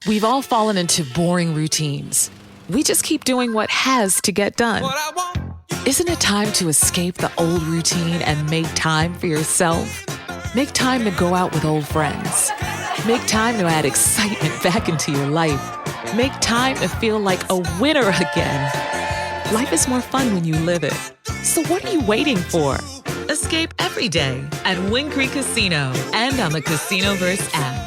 We've all fallen into boring routines. We just keep doing what has to get done. Isn't it time to escape the old routine and make time for yourself? Make time to go out with old friends. Make time to add excitement back into your life. Make time to feel like a winner again. Life is more fun when you live it. So what are you waiting for? Escape every day at Wind Creek Casino and on the Casinoverse app.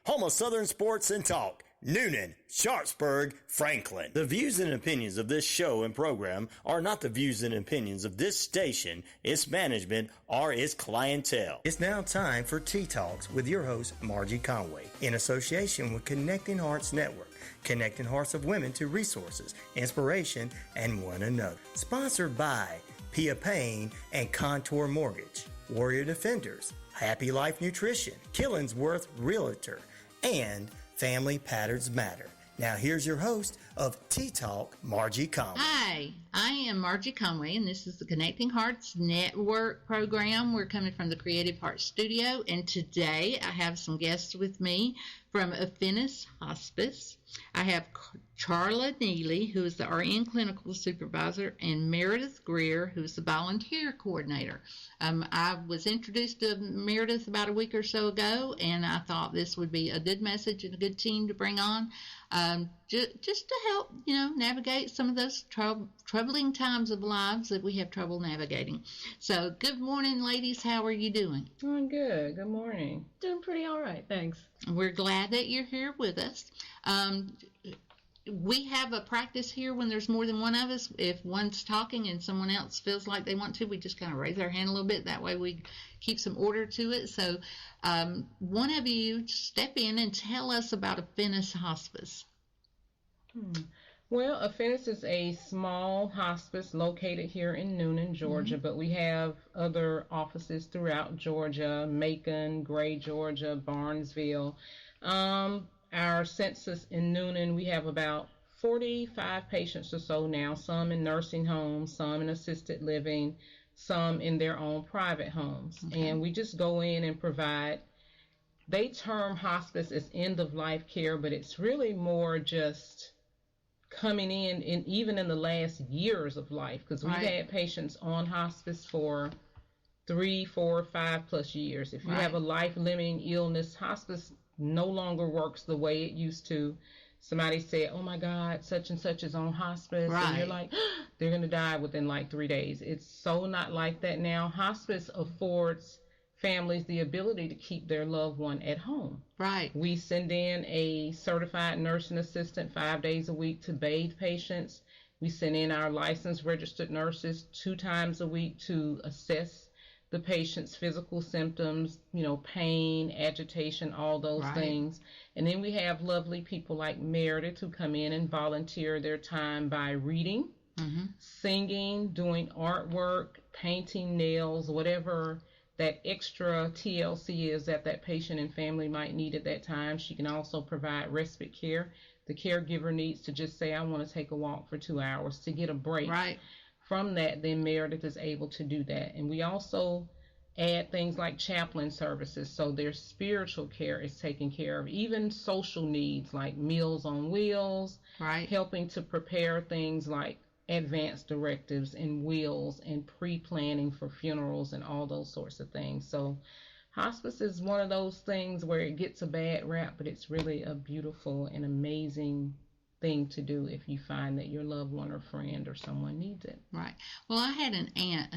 Home of Southern Sports and Talk. Noonan, Sharpsburg, Franklin. The views and opinions of this show and program are not the views and opinions of this station, its management, or its clientele. It's now time for Tea Talks with your host, Margie Conway, in association with Connecting Hearts Network, connecting hearts of women to resources, inspiration, and one another. Sponsored by Pia Payne and Contour Mortgage, Warrior Defenders, Happy Life Nutrition, Killingsworth Realtor, and Family Patterns Matter. Now here's your host of Tea Talk, Margie Conway. Hi, I am Margie Conway, and this is the Connecting Hearts Network program. We're coming from the Creative Hearts Studio, and today I have some guests with me from Affinis Hospice. I have Charla Neely, who is the RN Clinical Supervisor, and Meredith Greer, who is the Volunteer Coordinator. I was introduced to Meredith about a week or so ago, and I thought this would be a good message and a good team to bring on, just to help, navigate some of those troubling times of lives that we have trouble navigating. So, good morning, ladies. How are you doing? Doing good. Good morning. Doing pretty all right, thanks. We're glad that you're here with us. We have a practice here when there's more than one of us. If one's talking and someone else feels like they want to, we just kind of raise our hand a little bit. That way we keep some order to it. So one of you step in and tell us about Affinis Hospice. Well, Affinis is a small hospice located here in Noonan, Georgia, but we have other offices throughout Georgia, Macon, Gray, Georgia, Barnesville. Our census in Noonan, we have about 45 patients or so now, some in nursing homes, some in assisted living, some in their own private homes. Okay. And we just go in and provide, they term hospice as end-of-life care, but it's really more just coming in even in the last years of life, because we've had patients on hospice for 3, 4, 5+ years. If you have a life-limiting illness, hospice no longer works the way it used to. Somebody said, oh my God, such and such is on hospice, and you're like, they're going to die within like 3 days. It's so not like that now. Hospice affords families the ability to keep their loved one at home. Right. We send in a certified nursing assistant 5 days a week to bathe patients. We send in our licensed registered nurses 2 times a week to assess the patient's physical symptoms, pain, agitation, all those things. And then we have lovely people like Meredith who come in and volunteer their time by reading, singing, doing artwork, painting, nails, whatever that extra TLC is that patient and family might need at that time. She can also provide respite care. The caregiver needs to just say, I want to take a walk for 2 hours to get a break. Right. From that, then Meredith is able to do that. And we also add things like chaplain services, so their spiritual care is taken care of, even social needs like Meals on Wheels, helping to prepare things like advance directives and wills and pre-planning for funerals and all those sorts of things. So hospice is one of those things where it gets a bad rap, but it's really a beautiful and amazing thing to do if you find that your loved one or friend or someone needs it. Right. Well, I had an aunt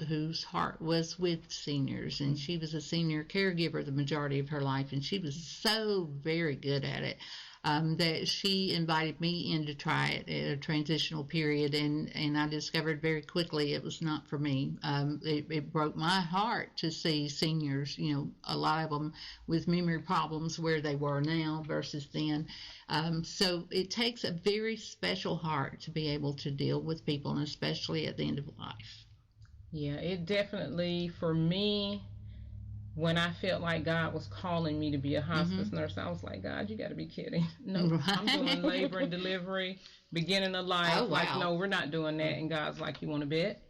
whose heart was with seniors, and she was a senior caregiver the majority of her life, and she was so very good at it that she invited me in to try it at a transitional period, and I discovered very quickly it was not for me. It broke my heart to see seniors, a lot of them with memory problems where they were now versus then. So it takes a very special heart to be able to deal with people, and especially at the end of life. Yeah, it definitely, for me, when I felt like God was calling me to be a hospice nurse, I was like, God, you got to be kidding. No, I'm doing labor and delivery, beginning of life. Oh, wow. Like, no, we're not doing that. And God's like, you want to bet?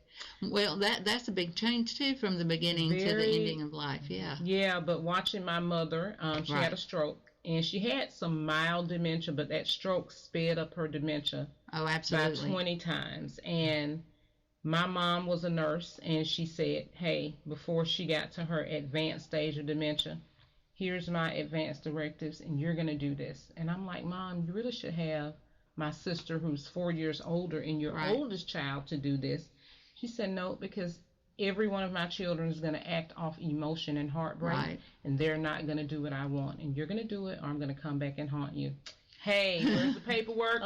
Well, that's a big change too from the beginning to the ending of life. Yeah. Yeah, but watching my mother, she had a stroke, and she had some mild dementia, but that stroke sped up her dementia. Oh, absolutely. By 20 times. And my mom was a nurse, and she said, hey, before she got to her advanced stage of dementia, here's my advanced directives, and you're going to do this. And I'm like, Mom, you really should have my sister, who's 4 years older, and your oldest child to do this. She said, no, because every one of my children is going to act off emotion and heartbreak, and they're not going to do what I want. And you're going to do it, or I'm going to come back and haunt you. Hey, where's the paperwork?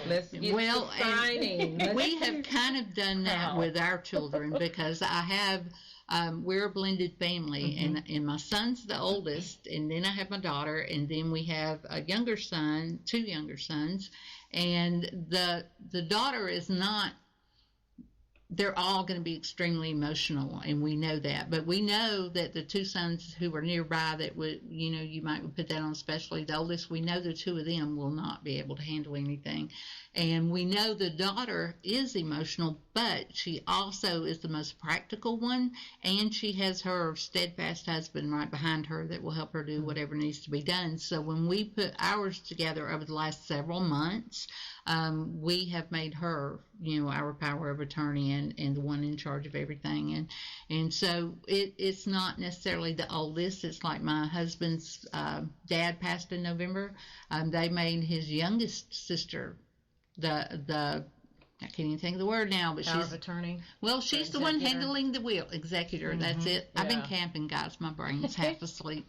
Let's get to signing. We have kind of done that with our children, because I have, we're a blended family, and my son's the oldest, and then I have my daughter, and then we have a younger son, 2 younger sons, and the daughter is not. They're all going to be extremely emotional, and we know that. But we know that the 2 sons who are nearby that would, you might put that on, especially the oldest, we know the 2 of them will not be able to handle anything. And we know the daughter is emotional, but she also is the most practical one, and she has her steadfast husband right behind her that will help her do whatever needs to be done. So when we put ours together over the last several months, we have made her, our power of attorney and the one in charge of everything. And so it's not necessarily the oldest. It's like my husband's dad passed in November. They made his youngest sister the I can't even think of the word now, but power of attorney. Well, she's the one handling the will. Executor, that's it. Yeah. I've been camping, guys. My brain's half asleep.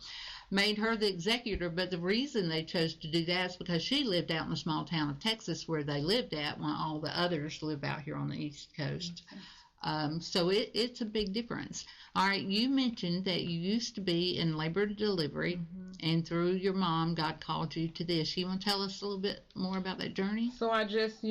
Made her the executor, but the reason they chose to do that is because she lived out in the small town of Texas where they lived at, while all the others live out here on the East Coast. So it's a big difference. All right, you mentioned that you used to be in labor and delivery, and through your mom, God called you to this. You want to tell us a little bit more about that journey? So I just,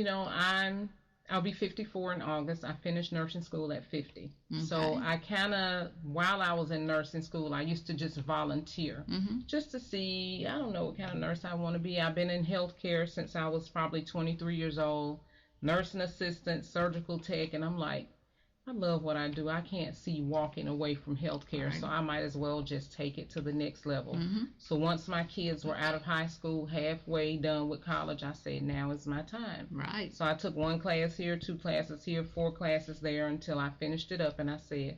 I'll be 54 in August. I finished nursing school at 50. Okay. So I kind of, while I was in nursing school, I used to just volunteer just to see, I don't know what kind of nurse I want to be. I've been in healthcare since I was probably 23 years old, nursing assistant, surgical tech, and I'm like, I love what I do. I can't see walking away from healthcare, so I might as well just take it to the next level. So once my kids were out of high school, halfway done with college, I said, now is my time. Right. So I took 1 class here, 2 classes here, 4 classes there until I finished it up, and I said,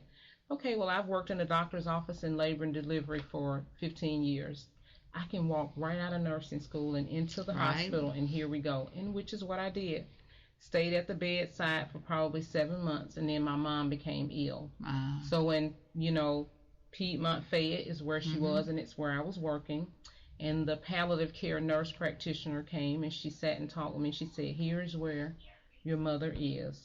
okay, well, I've worked in a doctor's office in labor and delivery for 15 years. I can walk right out of nursing school and into the hospital, and here we go, and which is what I did. Stayed at the bedside for probably 7 months, and then my mom became ill. So when, Piedmont Fayette is where she was, and it's where I was working, and the palliative care nurse practitioner came, and she sat and talked with me. She said, here's where your mother is.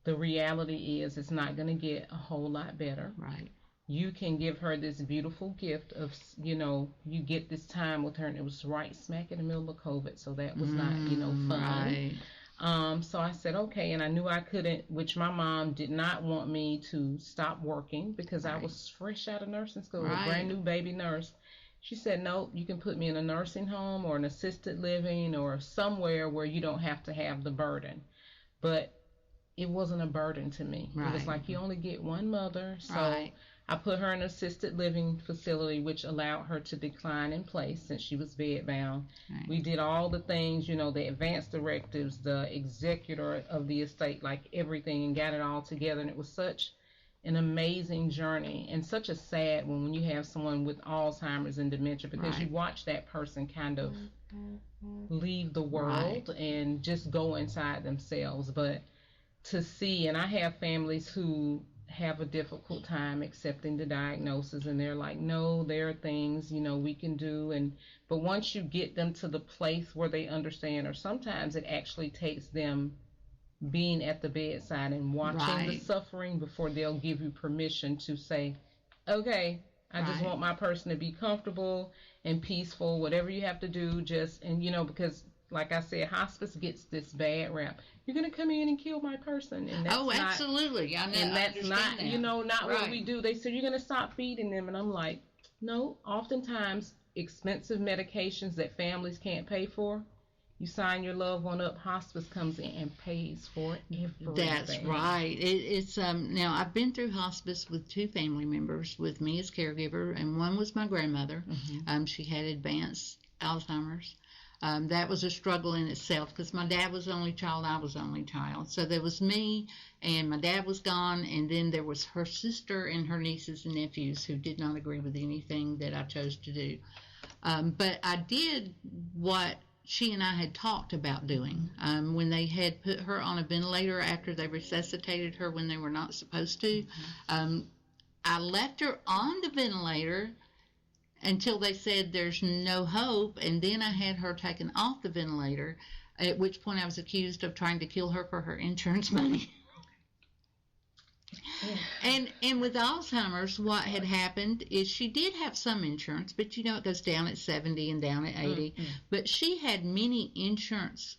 The reality is it's not going to get a whole lot better. Right. You can give her this beautiful gift of, you get this time with her, and it was right smack in the middle of COVID, so that was not, fun. Right. So I said, okay, and I knew I couldn't, which my mom did not want me to stop working because I was fresh out of nursing school, a brand new baby nurse. She said, no, you can put me in a nursing home or an assisted living or somewhere where you don't have to have the burden. But it wasn't a burden to me. It was like you only get one mother, so I put her in an assisted living facility, which allowed her to decline in place since she was bedbound. Right. We did all the things, the advanced directives, the executor of the estate, like everything, and got it all together. And it was such an amazing journey and such a sad one when you have someone with Alzheimer's and dementia, because you watch that person kind of leave the world and just go inside themselves. But to see, and I have families who have a difficult time accepting the diagnosis, and they're like, no, there are things we can do, but once you get them to the place where they understand, or sometimes it actually takes them being at the bedside and watching the suffering before they'll give you permission to say, okay, I just want my person to be comfortable and peaceful, whatever you have to do, because like I said, hospice gets this bad rap. You're going to come in and kill my person. And that's absolutely. I know, and that's not, that. Not what we do. They said, you're going to stop feeding them. And I'm like, no, oftentimes expensive medications that families can't pay for you sign your loved one up, hospice comes in and pays for everything. That's right. It's now I've been through hospice with 2 family members with me as caregiver, and one was my grandmother. She had advanced Alzheimer's. That was a struggle in itself because my dad was the only child, I was the only child. So there was me, and my dad was gone, and then there was her sister and her nieces and nephews who did not agree with anything that I chose to do. But I did what she and I had talked about doing. When they had put her on a ventilator after they resuscitated her when they were not supposed to, I left her on the ventilator until they said there's no hope, and then I had her taken off the ventilator, at which point I was accused of trying to kill her for her insurance money. And with Alzheimer's, what had happened is she did have some insurance, but you know it goes down at 70 and down at 80. But she had many insurance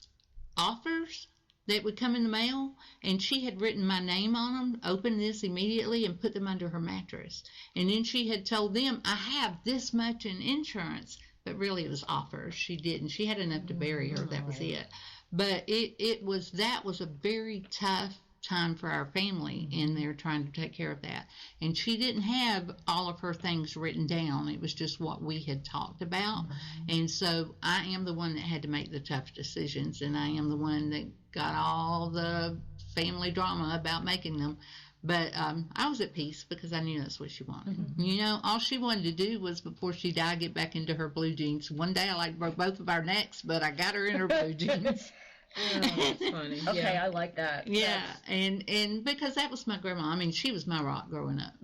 offers that would come in the mail, and she had written my name on them, opened this immediately, and put them under her mattress. And then she had told them, I have this much in insurance, but really it was offers. She didn't. She had enough to bury her. That was it. But that was a very tough time for our family in there trying to take care of that. And she didn't have all of her things written down. It was just what we had talked about. And so I am the one that had to make the tough decisions, and I am the one that got all the family drama about making them. But I was at peace because I knew that's what she wanted. You know, all she wanted to do was, before she died, get back into her blue jeans. One day I broke both of our necks, but I got her in her blue jeans. Oh, that's funny. Okay, I like that. Yeah, and because that was my grandma. I mean, she was my rock growing up.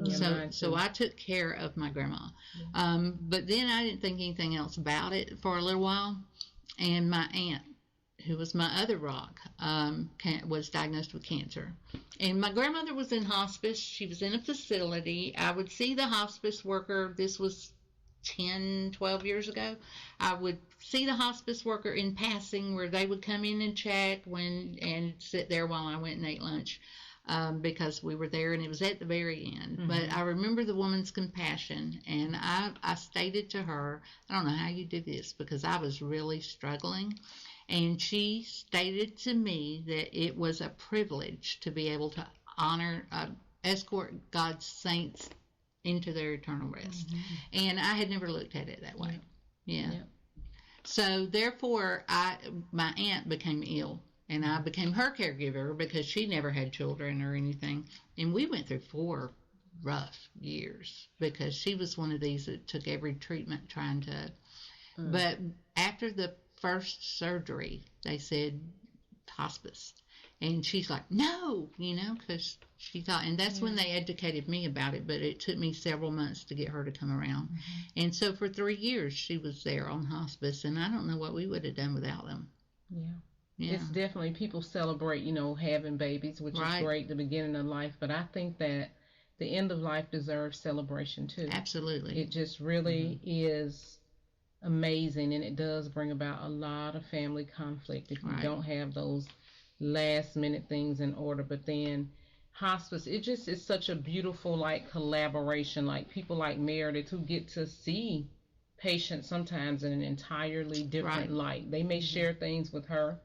So I took care of my grandma. But then I didn't think anything else about it for a little while. And my aunt, who was my other rock, was diagnosed with cancer. And my grandmother was in hospice. She was in a facility. I would see the hospice worker. This was 10, 12 years ago. I would see the hospice worker in passing, where they would come in and check and sit there while I went and ate lunch, because we were there and it was at the very end. But I remember the woman's compassion, and I stated to her, I don't know how you do this, because I was really struggling. And she stated to me that it was a privilege to be able to escort God's saints into their eternal rest. And I had never looked at it that way. Yeah. So therefore, my aunt became ill, and I became her caregiver because she never had children or anything. And we went through 4 rough years because she was one of these that took every treatment trying to. But after the first surgery, they said hospice. And she's like, no, because she thought, and that's when they educated me about it, but it took me several months to get her to come around. And so for 3 years, she was there on hospice, and I don't know what we would have done without them. Yeah. It's definitely, people celebrate, having babies, which is great, the beginning of life, but I think that the end of life deserves celebration too. Absolutely. It just really is amazing, and it does bring about a lot of family conflict if you don't have those last minute things in order. But then hospice, it just is such a beautiful collaboration, people like Meredith who get to see patients sometimes in an entirely different light. They may share things with her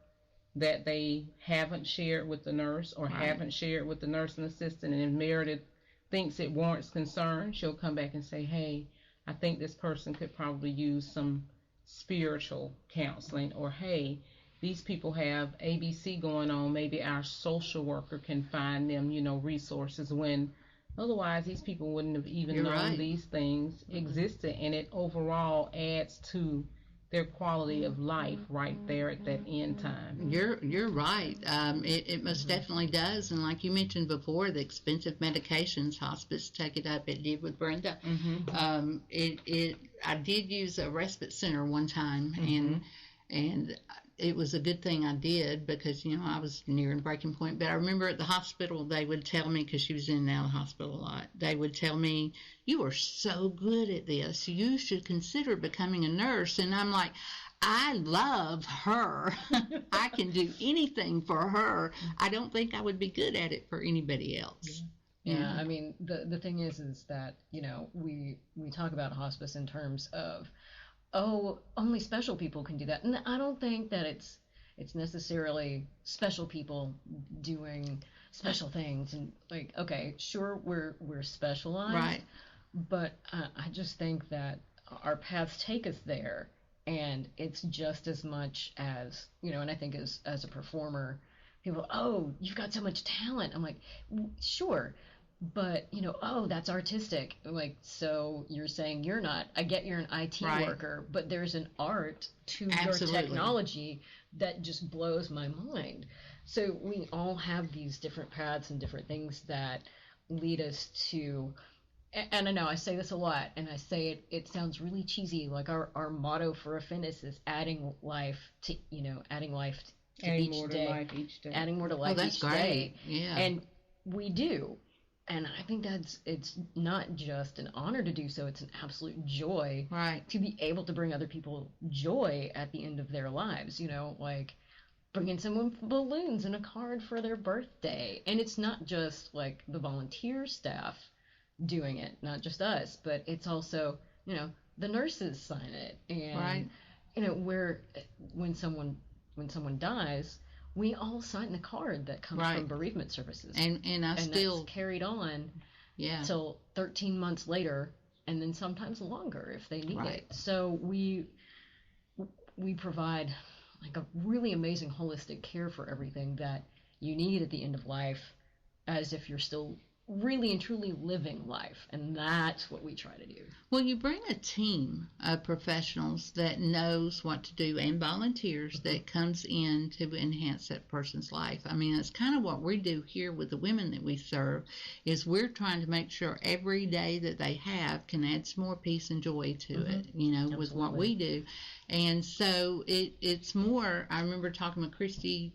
that they haven't shared with the nurse or haven't shared with the nursing assistant, and if Meredith thinks it warrants concern, she'll come back and say, hey, I think this person could probably use some spiritual counseling, or hey, these people have ABC going on. Maybe our social worker can find them, resources, when otherwise these people wouldn't have even known these things existed. And it overall adds to their quality of life right there at that end time. You're right. It most definitely does. And like you mentioned before, the expensive medications, hospice take it up. It did with Brenda. I did use a respite center one time, and it was a good thing I did because, I was nearing breaking point. But I remember at the hospital, they would tell me, because she was in and out of the hospital a lot, they would tell me, you are so good at this. You should consider becoming a nurse. And I'm like, I love her. I can do anything for her. I don't think I would be good at it for anybody else. Yeah, I mean, the thing is that, we talk about hospice in terms of oh, only special people can do that. And I don't think that it's necessarily special people doing special things. And like, okay, sure, we're specialized, Right. but I just think that our paths take us there, and it's just as much as, and I think as a performer, people, oh, you've got so much talent. I'm like, sure, but oh, that's artistic. Like, so you're saying you're not. I get you're an IT Right. worker, but there's an art to Absolutely. your technology that just blows my mind. So we all have these different paths and different things that lead us to, and I know I say this a lot, and I say it sounds really cheesy, like our motto for Affinis is adding life to Adding each more day. to life each day. Adding more to life that's each great. day. Yeah. And we do. And I think it's not just an honor to do so, it's an absolute joy Right. to be able to bring other people joy at the end of their lives, like bringing someone balloons and a card for their birthday. And it's not just like the volunteer staff doing it, not just us, but it's also, the nurses sign it. And, Right. where when someone dies, we all sign the card that comes Right. from bereavement services. And I still, that's carried on yeah. till 13 months later, and then sometimes longer if they need Right. it. So we provide like a really amazing holistic care for everything that you need at the end of life, as if you're still really and truly living life. And that's what we try to do. Well, you bring a team of professionals that knows what to do and volunteers that comes in to enhance that person's life. I mean, that's kind of what we do here with the women that we serve, is we're trying to make sure every day that they have can add some more peace and joy to it, with what we do. And so it's more, I remember talking with Christy,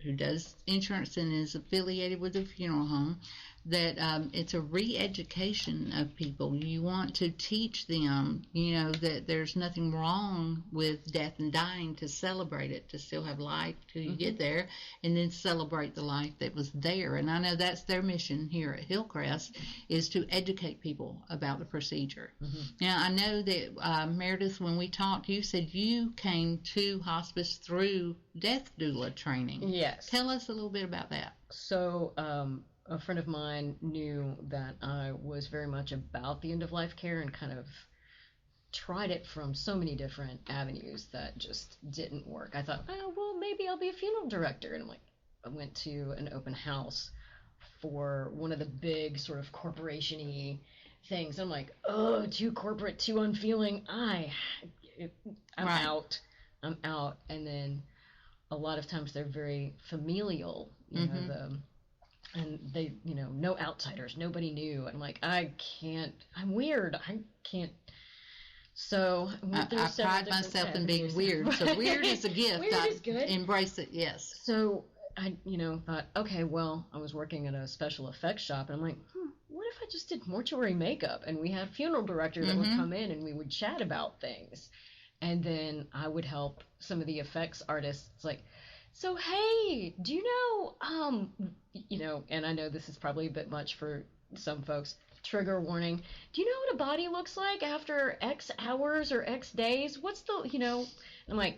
who does insurance and is affiliated with a funeral home, that it's a re-education of people. You want to teach them, that there's nothing wrong with death and dying, to celebrate it, to still have life till you get there, and then celebrate the life that was there. And I know that's their mission here at Hillcrest, is to educate people about the procedure. Now, I know that, Meredith, when we talked, you said you came to hospice through death doula training. Yes. Tell us a little bit about that. So, a friend of mine knew that I was very much about the end-of-life care and kind of tried it from so many different avenues that just didn't work. I thought, oh, well, maybe I'll be a funeral director. And I went to an open house for one of the big sort of corporation-y things. I'm like, oh, too corporate, too unfeeling. I'm Right. out. I'm out. And then a lot of times they're very familial, and they, no outsiders, nobody knew. I'm like, I'm weird. I can't. So I pride myself in being weird. So weird is a gift. Weird is good. Embrace it, yes. So I, thought, okay, well, I was working at a special effects shop, and I'm like, what if I just did mortuary makeup? And we had a funeral director that would come in, and we would chat about things. And then I would help some of the effects artists, like, so, hey, do you know, and I know this is probably a bit much for some folks, trigger warning, do you know what a body looks like after X hours or X days? What's the, I'm like,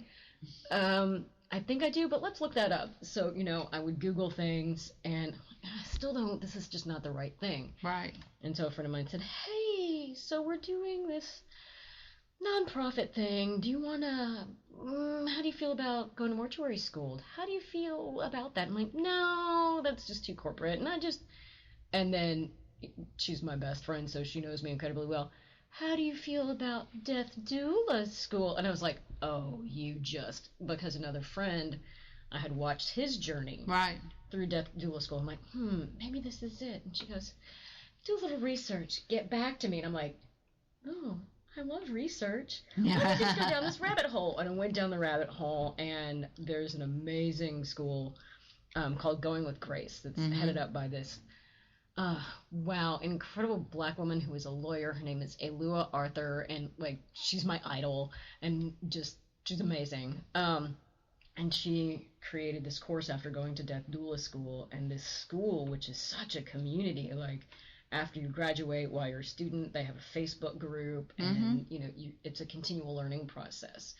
I think I do, but let's look that up. So, I would Google things, and I still don't, this is just not the right thing. Right. And so a friend of mine said, hey, so we're doing this nonprofit thing. Do you want to, how do you feel about going to mortuary school? How do you feel about that? I'm like, no, that's just too corporate. And then she's my best friend, so she knows me incredibly well. How do you feel about death doula school? And I was like, oh, because another friend, I had watched his journey Right. through death doula school. I'm like, maybe this is it. And she goes, do a little research, get back to me. And I'm like, oh, I love research. Let me just go down this rabbit hole. And I went down the rabbit hole, and there's an amazing school called Going with Grace that's headed up by this incredible Black woman who is a lawyer. Her name is Elua Arthur, and she's my idol, and just she's amazing. And she created this course after going to death doula school, and this school, which is such a community, after you graduate, while you're a student, they have a Facebook group, and it's a continual learning process.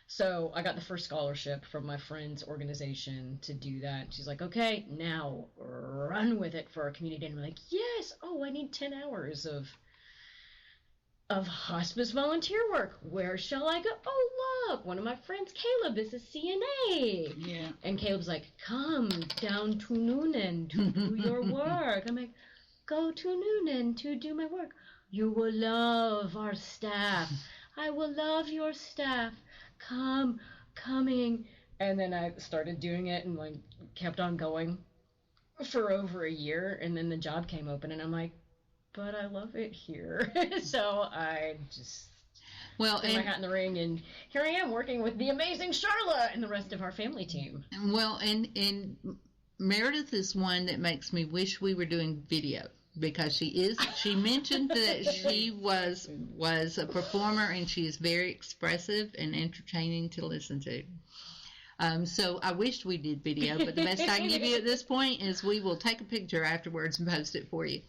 So I got the first scholarship from my friend's organization to do that. She's like, okay, now run with it for our community. And I'm like, yes. Oh, I need 10 hours of hospice volunteer work. Where shall I go? Oh, look, one of my friends, Caleb, is a CNA. Yeah. And Caleb's like, come down to Noonan to do your work. I'm like, go to Noonan to do my work. You will love our staff. I will love your staff. Coming. And then I started doing it and like kept on going for over a year. And then the job came open and I'm like, but I love it here. So I just threw my hat in the ring, and here I am working with the amazing Charla and the rest of our family team. Well, and Meredith is one that makes me wish we were doing video, because she mentioned that she was a performer, and she is very expressive and entertaining to listen to. So I wished we did video, but the best I can give you at this point is we will take a picture afterwards and post it for you.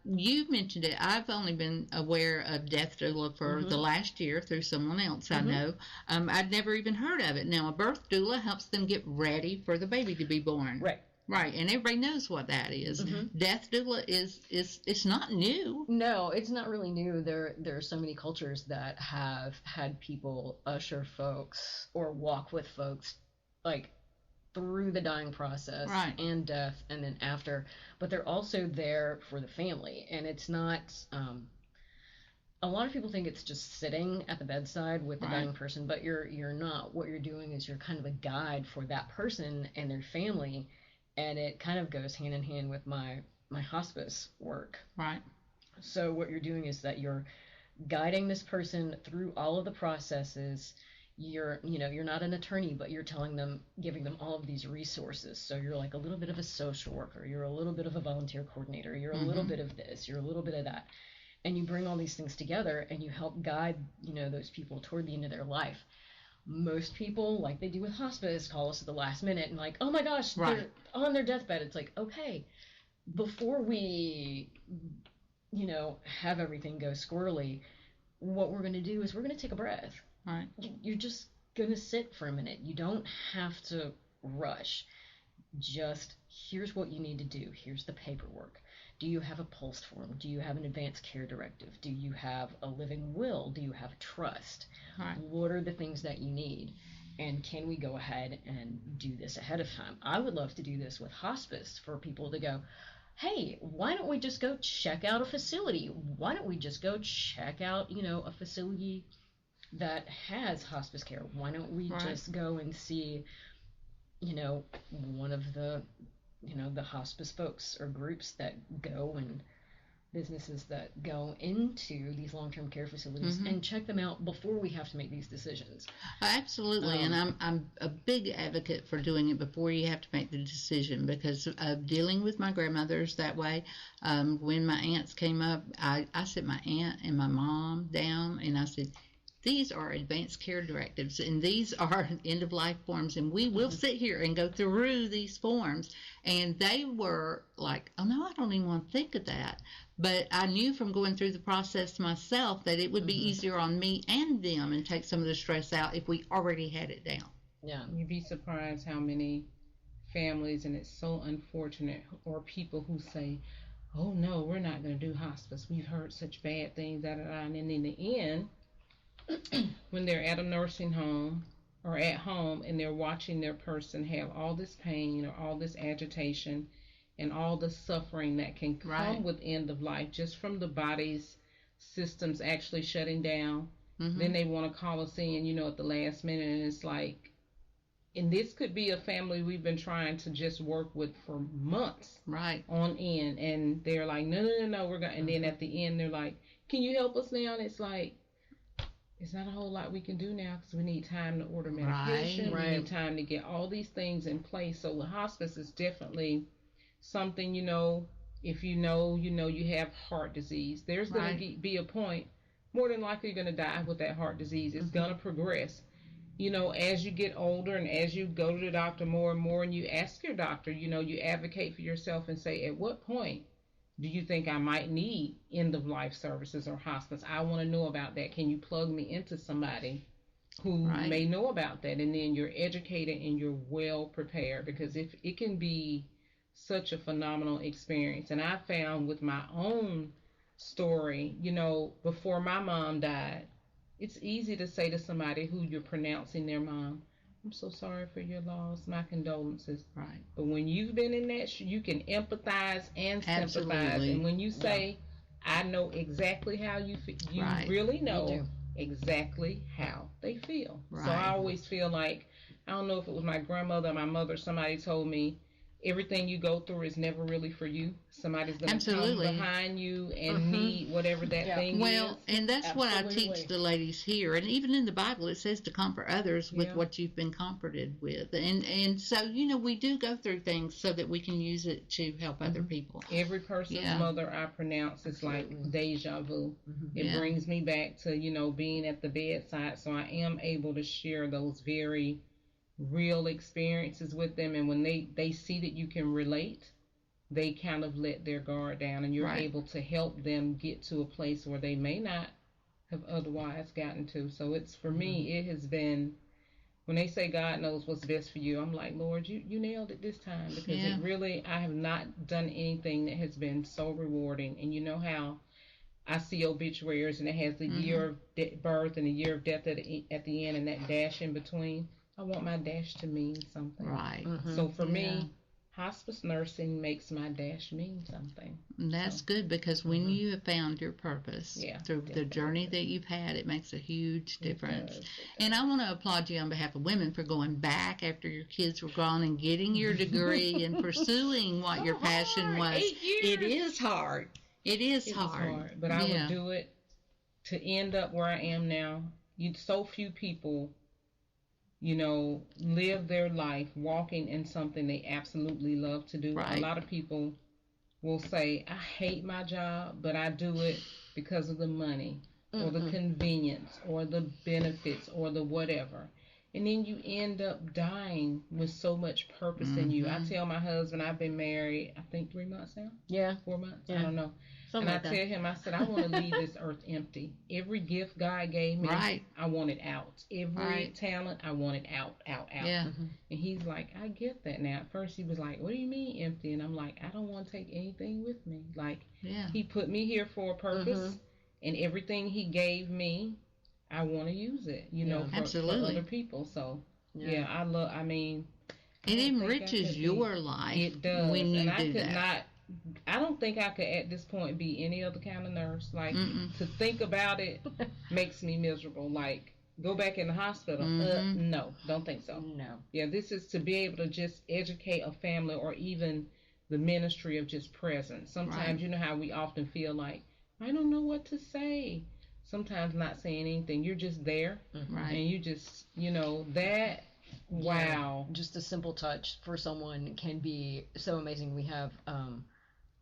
You mentioned it. I've only been aware of Death Doula for the last year through someone else I know. I'd never even heard of it. Now, a birth doula helps them get ready for the baby to be born. Right, and everybody knows what that is. Death doula it's not new. No, it's not really new. There are so many cultures that have had people usher folks or walk with folks, like, through the dying process and death and then after, but they're also there for the family. And it's not a lot of people think it's just sitting at the bedside with the dying person, but you're not. What you're doing is you're kind of a guide for that person and their family, and it kind of goes hand in hand with my hospice work. So what you're doing is that you're guiding this person through all of the processes. You're not an attorney, but you're giving them all of these resources. So you're like a little bit of a social worker, you're a little bit of a volunteer coordinator, you're a little bit of this, you're a little bit of that. And you bring all these things together and you help guide, those people toward the end of their life. Most people, like they do with hospice, call us at the last minute and like, oh my gosh, they're on their deathbed. It's like, okay, before we, have everything go squirrely, what we're going to do is we're going to take a breath. You're just going to sit for a minute. You don't have to rush. Just, here's what you need to do. Here's the paperwork. Do you have a pulse form? Do you have an advanced care directive? Do you have a living will? Do you have a trust? What are the things that you need? And can we go ahead and do this ahead of time? I would love to do this with hospice for people to go, hey, why don't we just go check out a facility? Why don't we just go check out, a facility that has hospice care? Why don't we just go and see, one of the, the hospice folks or groups that go, and businesses that go into these long-term care facilities and check them out before we have to make these decisions. Absolutely, and I'm a big advocate for doing it before you have to make the decision, because of dealing with my grandmothers that way. When my aunts came up, I sit my aunt and my mom down, and I said, these are advanced care directives, and these are end-of-life forms, and we will sit here and go through these forms. And they were like, oh, no, I don't even want to think of that. But I knew from going through the process myself that it would be easier on me and them and take some of the stress out if we already had it down. Yeah. You'd be surprised how many families, and it's so unfortunate, or people who say, oh, no, we're not going to do hospice. We've heard such bad things, and then in the end, when they're at a nursing home or at home and they're watching their person have all this pain or all this agitation and all the suffering that can come with end of life just from the body's systems actually shutting down, then they want to call us in, at the last minute, and it's like, and this could be a family we've been trying to just work with for months on end, and they're like, no, we're going, and then at the end they're like, can you help us now? And it's like, it's not a whole lot we can do now, because we need time to order medication. We need time to get all these things in place. So the hospice is definitely something, if you have heart disease, there's going to be a point, more than likely you're going to die with that heart disease. It's going to progress. As you get older and as you go to the doctor more and more, and you ask your doctor, you advocate for yourself and say, at what point Do you think I might need end-of-life services or hospice? I want to know about that. Can you plug me into somebody who may know about that? And then you're educated and you're well prepared, because if it can be such a phenomenal experience. And I found with my own story, before my mom died, it's easy to say to somebody who you're pronouncing their mom, I'm so sorry for your loss, my condolences. Right. But when you've been in that, you can empathize and sympathize. Absolutely. And when you say, I know exactly how you feel, you really know exactly how they feel. Right. So I always feel like, I don't know if it was my grandmother or my mother, somebody told me, everything you go through is never really for you. Somebody's going to come behind you and need whatever that thing is. Well, and that's what I teach the ladies here. And even in the Bible, it says to comfort others with what you've been comforted with. And so, we do go through things so that we can use it to help other people. Every person's mother I pronounce is like deja vu. It brings me back to, being at the bedside. So I am able to share those very real experiences with them, and when they see that you can relate, they kind of let their guard down, and you're able to help them get to a place where they may not have otherwise gotten to. So it's, for me, it has been, when they say God knows what's best for you, I'm like, Lord, you nailed it this time, because it really, I have not done anything that has been so rewarding. And you know how I see obituaries and it has the year of birth and the year of death at the end, and that dash in between. I want my dash to mean something. Right. So for me, hospice nursing makes my dash mean something. And that's good, because when you have found your purpose through the journey that you've had, it makes a huge difference. And I want to applaud you on behalf of women for going back after your kids were gone and getting your degree and pursuing what your passion was. 8 years. It is hard. It is hard. But I would do it to end up where I am now. So few people live their life walking in something they absolutely love to do. Right. A lot of people will say, I hate my job, but I do it because of the money or the convenience or the benefits or the whatever. And then you end up dying with so much purpose in you. I tell my husband, I've been married, I think 3 months now? Yeah. 4 months? Yeah. I don't know. Something and I tell him, I said, I want to leave this earth empty. Every gift God gave me, I want it out. Every talent, I want it out. Yeah. And he's like, I get that now. At first he was like, what do you mean empty? And I'm like, I don't want to take anything with me. Like, he put me here for a purpose, and everything he gave me, I want to use it, for other people. So, it enriches your life. It does. When you do that. I don't think I could at this point be any other kind of nurse. Like, to think about it makes me miserable. Like, go back in the hospital. No, don't think so. No. Yeah, this is to be able to just educate a family, or even the ministry of just presence. Sometimes, you know how we often feel like, I don't know what to say. Sometimes not saying anything. You're just there. And you just, that, wow. Just a simple touch for someone can be so amazing. We have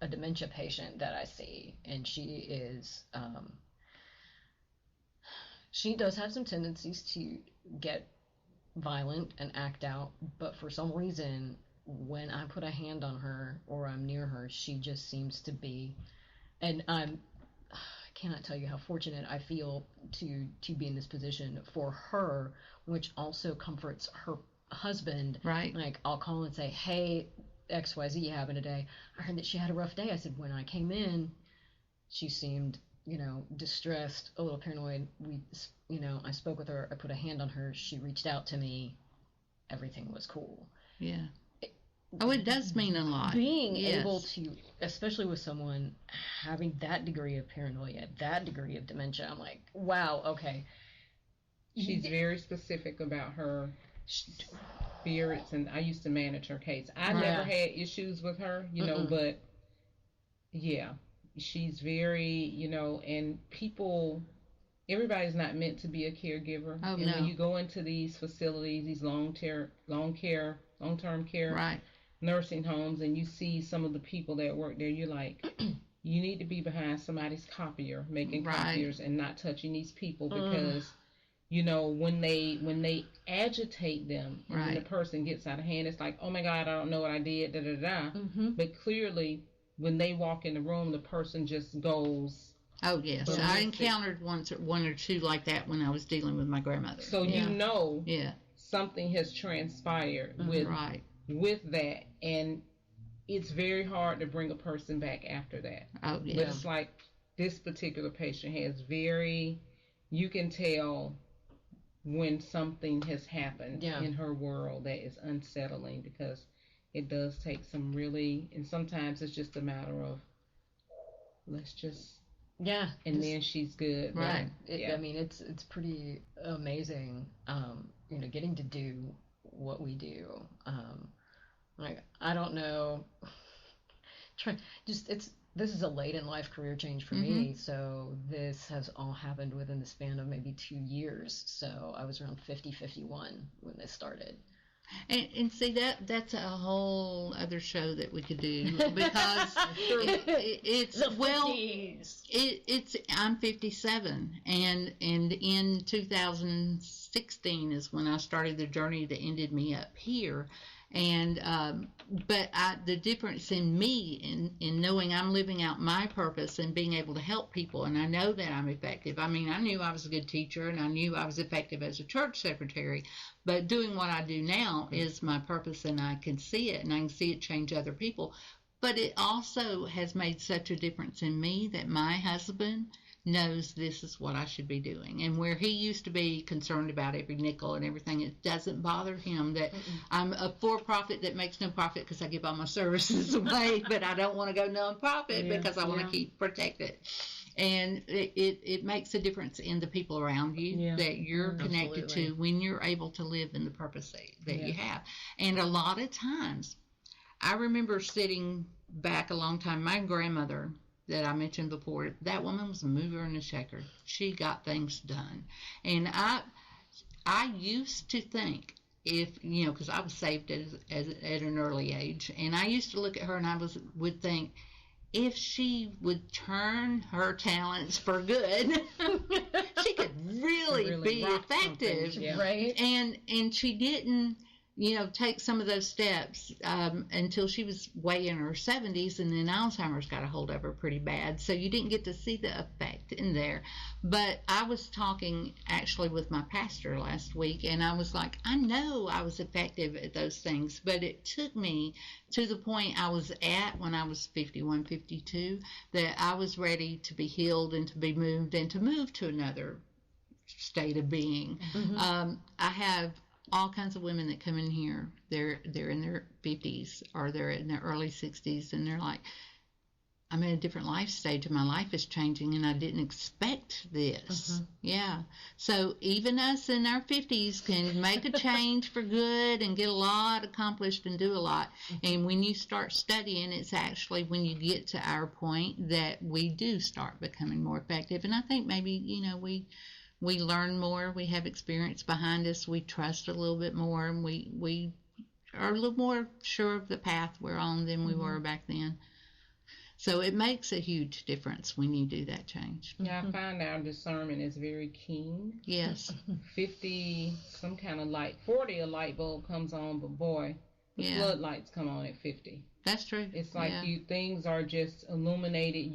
a dementia patient that I see, and she is, she does have some tendencies to get violent and act out, but for some reason, when I put a hand on her or I'm near her, she just seems to be, and I cannot tell you how fortunate I feel to be in this position for her, which also comforts her husband. Right. Like, I'll call and say, hey, XYZ happened today. I heard that she had a rough day. I said, when I came in, she seemed, distressed, a little paranoid. I spoke with her. I put a hand on her. She reached out to me. Everything was cool. Yeah. It does mean a lot. Being able to, especially with someone having that degree of paranoia, that degree of dementia, I'm like, wow, okay. She's very specific about her spirits, and I used to manage her case. I never had issues with her, but she's very, and people, everybody's not meant to be a caregiver. Oh, and when you go into these facilities, these long-term care nursing homes, and you see some of the people that work there, you're like, you need to be behind somebody's copier, making copiers, and not touching these people, because when they agitate them, and the person gets out of hand, it's like, oh my God, I don't know what I did, But clearly when they walk in the room, the person just goes. Oh, yes. I encountered one or two like that when I was dealing with my grandmother. So something has transpired with that, and it's very hard to bring a person back after that. Oh, yeah. But it's like this particular patient has you can tell when something has happened in her world that is unsettling, because it does take some and sometimes it's just a matter of, let's just, and then she's good. Right. I mean, it's pretty amazing, getting to do what we do. Like, I don't know, this is a late in life career change for me, so this has all happened within the span of maybe 2 years. So I was around 51 when this started. And see, that's a whole other show that we could do, because I'm 57, and in 2016 is when I started the journey that ended me up here. And but the difference in me in knowing I'm living out my purpose and being able to help people, and I know that I'm effective. I mean, I knew I was a good teacher, and I knew I was effective as a church secretary, but doing what I do now is my purpose, and I can see it, and I can see it change other people. But it also has made such a difference in me that my husband knows this is what I should be doing. And where he used to be concerned about every nickel and everything, it doesn't bother him that I'm a for-profit that makes no profit because I give all my services away, but I don't want to go non-profit because I want to keep protected. And it makes a difference in the people around you that you're connected to when you're able to live in the purpose that you have. And a lot of times, I remember sitting back a long time, my grandmother that I mentioned before, that woman was a mover and a shaker. She got things done. And I used to think, because I was saved at an early age, and I used to look at her and I would think, if she would turn her talents for good, she could really be effective. Right? And she didn't, take some of those steps until she was way in her 70s, and then Alzheimer's got a hold of her pretty bad. So you didn't get to see the effect in there. But I was talking actually with my pastor last week, and I was like, I know I was effective at those things, but it took me to the point I was at when I was 51, 52, that I was ready to be healed and to be moved and to move to another state of being. I have all kinds of women that come in here, they're in their 50s or they're in their early 60s, and they're like, I'm in a different life stage and my life is changing and I didn't expect this. Yeah. So even us in our 50s can make a change for good and get a lot accomplished and do a lot. And when you start studying, it's actually when you get to our point that we do start becoming more effective. And I think maybe, we learn more, we have experience behind us, we trust a little bit more, and we are a little more sure of the path we're on than we were back then. So it makes a huge difference when you do that change. Yeah, I find our discernment is very keen. Yes. 50, some kind of light, 40 a light bulb comes on, but boy, the floodlights come on at 50. That's true. It's like things are just illuminated,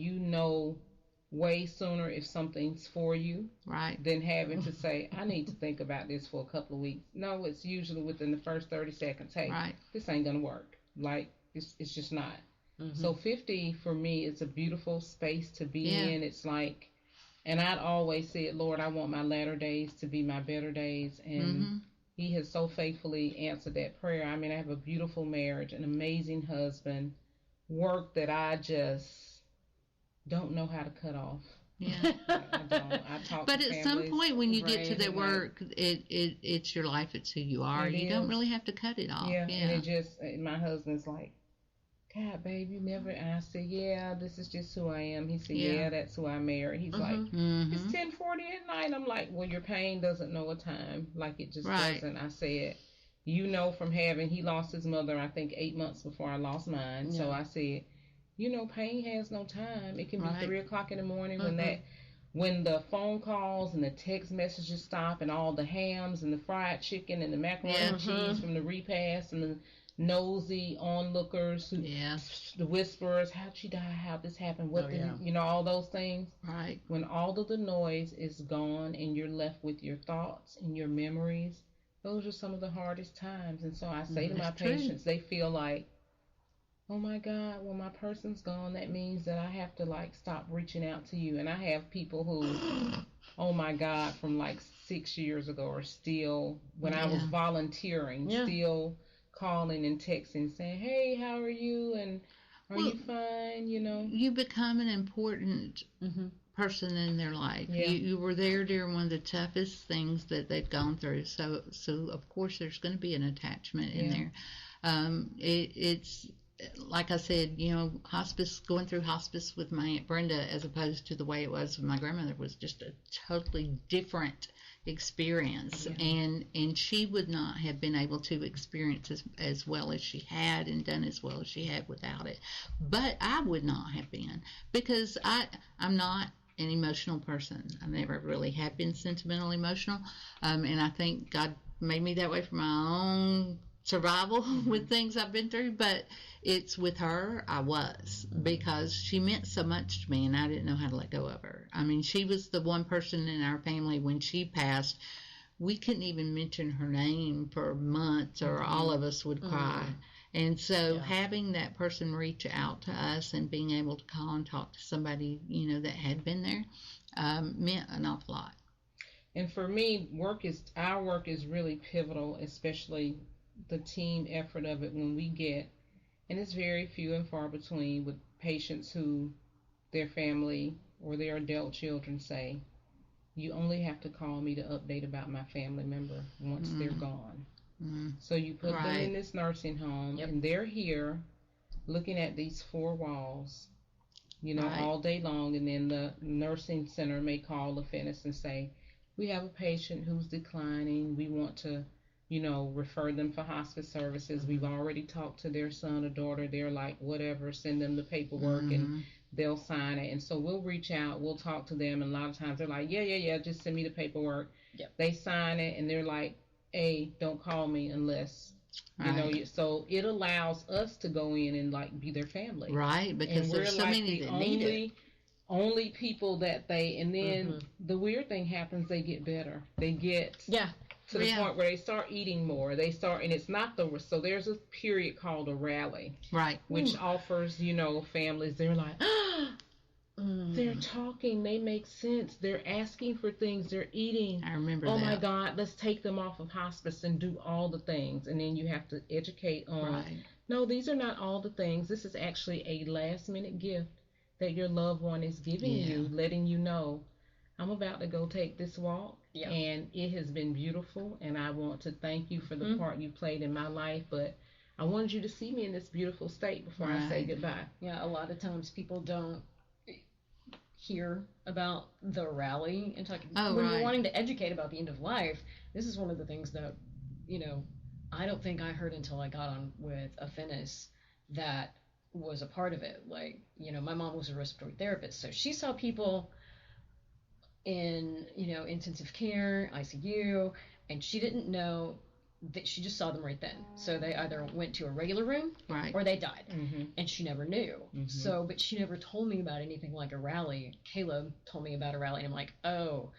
way sooner if something's for you, right, than having to say, I need to think about this for a couple of weeks. No, it's usually within the first 30 seconds. Hey, this ain't gonna work. Like, it's just not. So 50 for me is a beautiful space to be in. It's like, and I'd always said, Lord, I want my latter days to be my better days, and He has so faithfully answered that prayer. I mean, I have a beautiful marriage, an amazing husband, work that I just don't know how to cut off. Yeah. I don't. I talk but to at families, some point when you get to that work, it's your life, it's who you are. You don't really have to cut it off. Yeah. And it just, my husband's like, God, babe, you never. And I said, yeah, this is just who I am. He said, yeah, that's who I married. He's like, it's 10:40 at night. I'm like, well, your pain doesn't know a time. Like, it just doesn't. I said, from having, he lost his mother, I think 8 months before I lost mine. So I said, pain has no time. It can be 3 o'clock in the morning when the phone calls and the text messages stop and all the hams and the fried chicken and the macaroni and cheese from the repast and nosy onlookers, who, the whisperers, how'd she die, how'd this happen, what did you know, all those things. Right. When all of the noise is gone and you're left with your thoughts and your memories, those are some of the hardest times. And so I say to my patients, they feel like, oh my God, when my person's gone, that means that I have to like stop reaching out to you. And I have people who, oh my God, from like 6 years ago are still, when I was volunteering, still calling and texting saying, hey, how are you? And are you fine? You know, you become an important person in their life. You were there during one of the toughest things that they've gone through. So of course there's going to be an attachment in there. It's like I said, you know, going through hospice with my Aunt Brenda as opposed to the way it was with my grandmother was just a totally different experience. And she would not have been able to experience as well as she had and done as well as she had without it. But I would not have been, because I'm not an emotional person. I never really have been sentimental emotional. And I think God made me that way for my own survival with things I've been through, but it's with her I was, because she meant so much to me and I didn't know how to let go of her. I mean, she was the one person in our family when she passed, we couldn't even mention her name for months or all of us would cry. And so having that person reach out to us and being able to call and talk to somebody, you know, that had been there meant an awful lot. And for me, our work is really pivotal, especially the team effort of it when we get, and it's very few and far between, with patients who their family or their adult children say, you only have to call me to update about my family member once they're gone. So you put them in this nursing home and they're here looking at these four walls, you know, all day long, and then the nursing center may call Affinis and say, we have a patient who's declining, we want to, you know, refer them for hospice services. We've already talked to their son or daughter. They're like, whatever, send them the paperwork and they'll sign it. And so we'll reach out, we'll talk to them. And a lot of times they're like, yeah, just send me the paperwork. They sign it and they're like, hey, don't call me unless, you know, so it allows us to go in and like be their family. Right, because there's so many that need it. Only people that they, and then the weird thing happens, they get better. They get to the point where they start eating more. They start, and it's not so there's a period called a rally. Right. Which offers, you know, families, they're like, they're talking, they make sense. They're asking for things, they're eating. I remember that. Oh my God, let's take them off of hospice and do all the things. And then you have to educate on, no, these are not all the things. This is actually a last minute gift that your loved one is giving you, letting you know, I'm about to go take this walk, and it has been beautiful, and I want to thank you for the part you played in my life, but I wanted you to see me in this beautiful state before I say goodbye. Yeah, a lot of times people don't hear about the rally and talk. When you're wanting to educate about the end of life, this is one of the things that, you know, I don't think I heard until I got on with Affinis that was a part of it. Like, you know, my mom was a respiratory therapist, so she saw people in, you know, intensive care, ICU, and she didn't know that, she just saw them right then. So they either went to a regular room or they died, and she never knew. So, but she never told me about anything like a rally. Caleb told me about a rally, and I'm like, oh.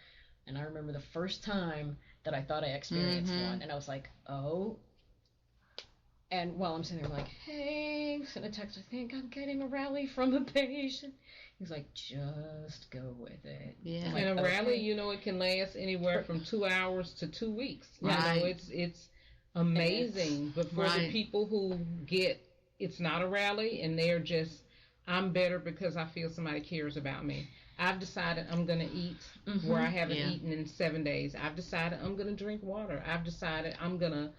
And I remember the first time that I thought I experienced one, and I was like, oh. And while I'm sitting there, I'm like, hey, send a text, I think I'm getting a rally from a patient. He's like, just go with it. Yeah. Like, and a rally, you know, it can last anywhere from 2 hours to 2 weeks. You know, it's amazing. But for the people who get, it's not a rally and they're just, I'm better because I feel somebody cares about me. I've decided I'm going to eat where I haven't eaten in 7 days. I've decided I'm going to drink water. I've decided I'm going to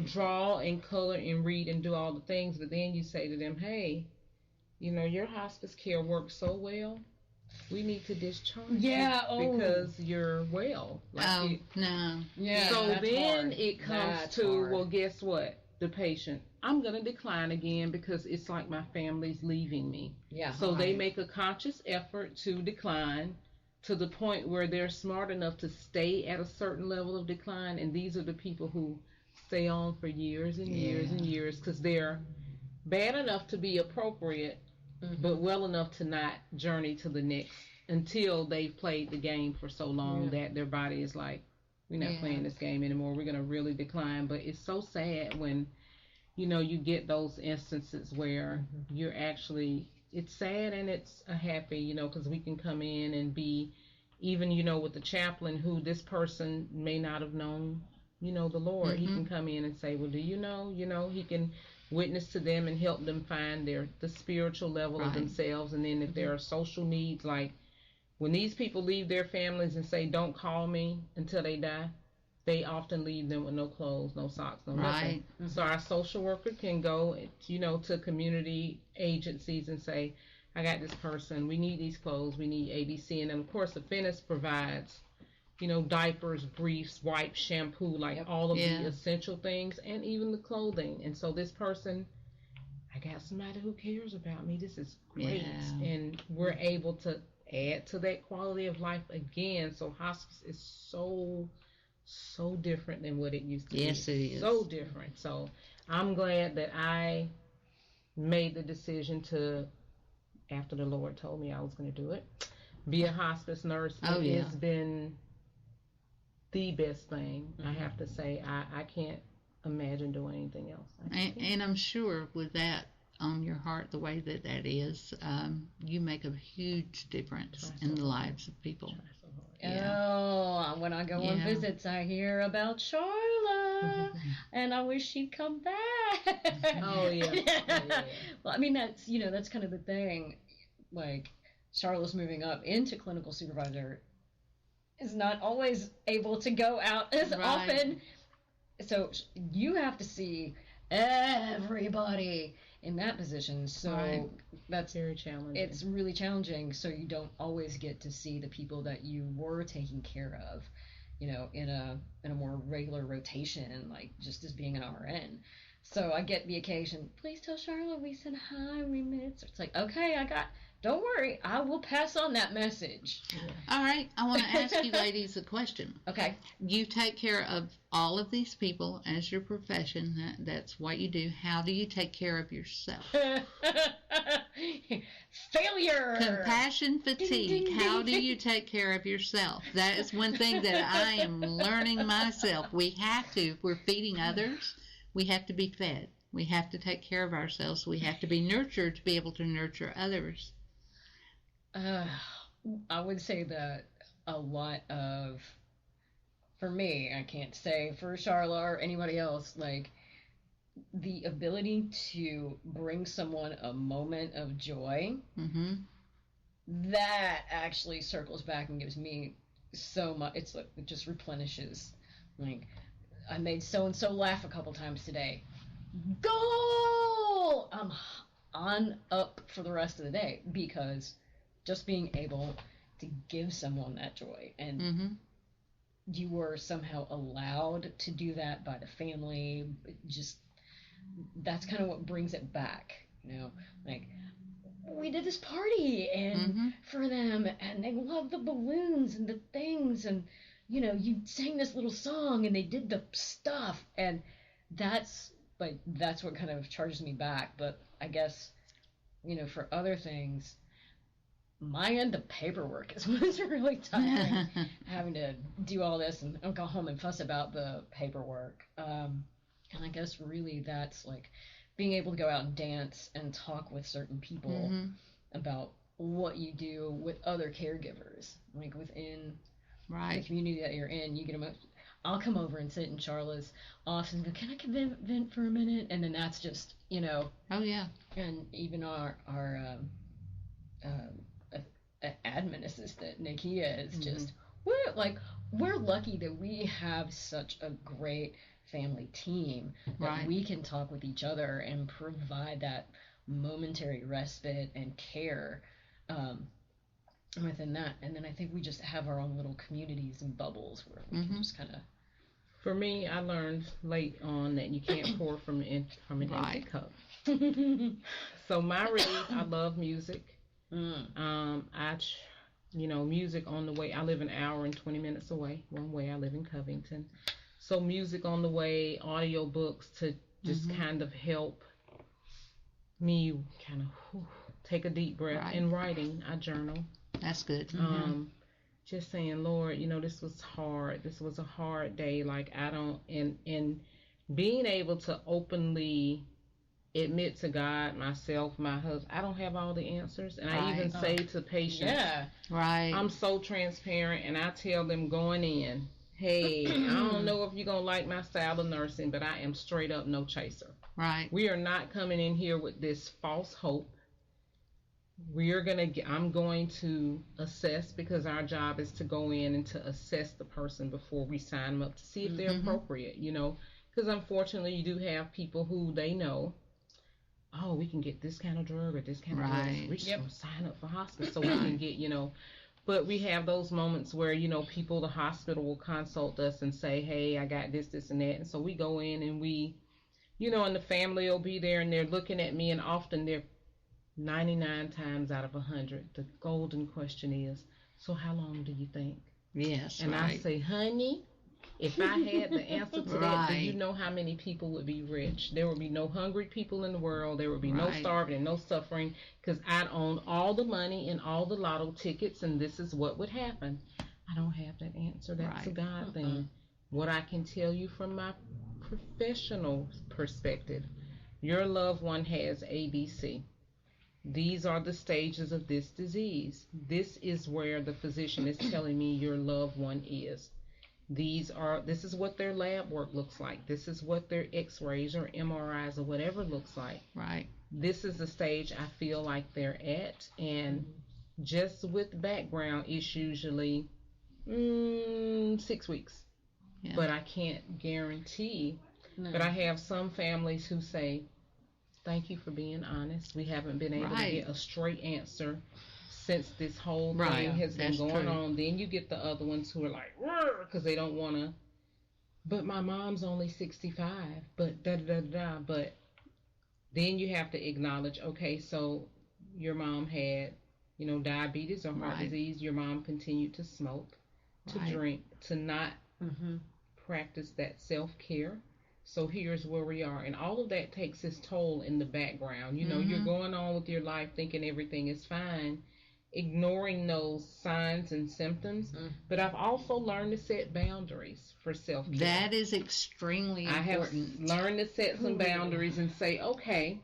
draw and color and read and do all the things. But then you say to them, hey, you know, your hospice care works so well. We need to discharge you because you're well. Like so then it comes to, well, guess what? The patient, I'm going to decline again because it's like my family's leaving me. So they make a conscious effort to decline to the point where they're smart enough to stay at a certain level of decline. And these are the people who stay on for years and years and years because they're bad enough to be appropriate, but well enough to not journey to the next until they've played the game for so long that their body is like, we're not playing this game anymore. We're going to really decline. But it's so sad when, you get those instances where you're actually, it's sad and it's a happy, because we can come in and be, even, with the chaplain who this person may not have known, the Lord. He can come in and say, well, do you know, he can witness to them and help them find the spiritual level of themselves. And then if there are social needs, like when these people leave their families and say, don't call me until they die, they often leave them with no clothes, no socks, no nothing. So our social worker can go, to community agencies and say, I got this person, we need these clothes, we need ABC. And then, of course, Affinis provides, diapers, briefs, wipes, shampoo, like all of the essential things, and even the clothing. And so this person, I got somebody who cares about me. This is great. And we're able to add to that quality of life again. So hospice is so different than what it used to be. Yes, it is. So different. So I'm glad that I made the decision to, after the Lord told me I was going to do it, be a hospice nurse. It's been the best thing, I have to say. I can't imagine doing anything else. And I'm sure with that on your heart, the way that is, you make a huge difference in the lives of people. Oh, when I go on visits, I hear about Charla, and I wish she'd come back. Oh, yeah. Well, I mean, that's kind of the thing. Like, Charla's moving up into clinical supervisor is not always able to go out as often. So you have to see everybody in that position. So that's very challenging. It's really challenging. So you don't always get to see the people that you were taking care of, in a more regular rotation, like just as being an RN. So I get the occasion, please tell Charla we said hi, we met. It's like, okay, don't worry, I will pass on that message. All right, I want to ask you ladies a question. Okay. You take care of all of these people as your profession. That's what you do. How do you take care of yourself? Failure. Compassion fatigue. How do you take care of yourself? That is one thing that I am learning myself. We have to. If we're feeding others, we have to be fed. We have to take care of ourselves. We have to be nurtured to be able to nurture others. I would say that a lot of, for me, I can't say for Charla or anybody else, like the ability to bring someone a moment of joy, that actually circles back and gives me so much. It's like, it just replenishes. Like, I made so-and-so laugh a couple times today. Goal! I'm on up for the rest of the day because just being able to give someone that joy, and you were somehow allowed to do that by the family. Just, that's kind of what brings it back, like we did this party and for them, and they loved the balloons and the things, and you sang this little song and they did the stuff, and that's what kind of charges me back. But I guess for other things, my end of paperwork is what's really tiring. Having to do all this and go home and fuss about the paperwork. And I guess really that's like being able to go out and dance and talk with certain people about what you do with other caregivers, like within the community that you're in. You get them. I'll come over and sit in Charla's office and go, can I vent for a minute? And then that's just, Oh, yeah. And even our admin assistant, Nakia, is just, we're lucky that we have such a great family team that we can talk with each other and provide that momentary respite and care within that. And then I think we just have our own little communities and bubbles where we can just kind of. For me, I learned late on that you can't pour from an empty cup. So my relief, I love music. Music on the way. I live an hour and 20 minutes away one way. I live in Covington. So music on the way, audio books to just kind of help me kind of take a deep breath. Right. And writing, I journal. That's good. Just saying, Lord, this was hard. This was a hard day. Like, I don't, and being able to openly admit to God, myself, my husband, I don't have all the answers. And I even say to patients, I'm so transparent, and I tell them going in, hey, I don't know if you're going to like my style of nursing, but I am straight up no chaser. Right. We are not coming in here with this false hope. I'm going to assess, because our job is to go in and to assess the person before we sign them up to see if they're appropriate, because unfortunately you do have people who they know, oh, we can get this kind of drug or this kind of drug. We're just going to sign up for hospice so we can get, but we have those moments where, people, the hospital will consult us and say, hey, I got this, and that. And so we go in and we, and the family will be there and they're looking at me, and often they're 99 times out of 100, the golden question is, so how long do you think? Yes, and I say, honey, if I had the answer to that, do you know how many people would be rich? There would be no hungry people in the world. There would be no starving and no suffering, because I'd own all the money and all the lotto tickets, and this is what would happen. I don't have that answer. That's a God thing. What I can tell you from my professional perspective, your loved one has ABC. These are the stages of this disease. This is where the physician is telling me your loved one is. This is what their lab work looks like. This is what their x-rays or MRIs or whatever looks like. Right. This is the stage I feel like they're at. And just with background, it's usually 6 weeks. Yeah. But I can't guarantee. No. But I have some families who say, thank you for being honest. We haven't been able to get a straight answer since this whole thing has been going on. Then you get the other ones who are like, because they don't want to. But my mom's only 65. But da-da-da-da. But then you have to acknowledge, okay, so your mom had, diabetes or heart disease. Your mom continued to smoke, to drink, to not practice that self-care. So here's where we are. And all of that takes its toll in the background. You're going on with your life thinking everything is fine, ignoring those signs and symptoms. But I've also learned to set boundaries for self-care. That is extremely important. I have learned to set some boundaries and say, okay,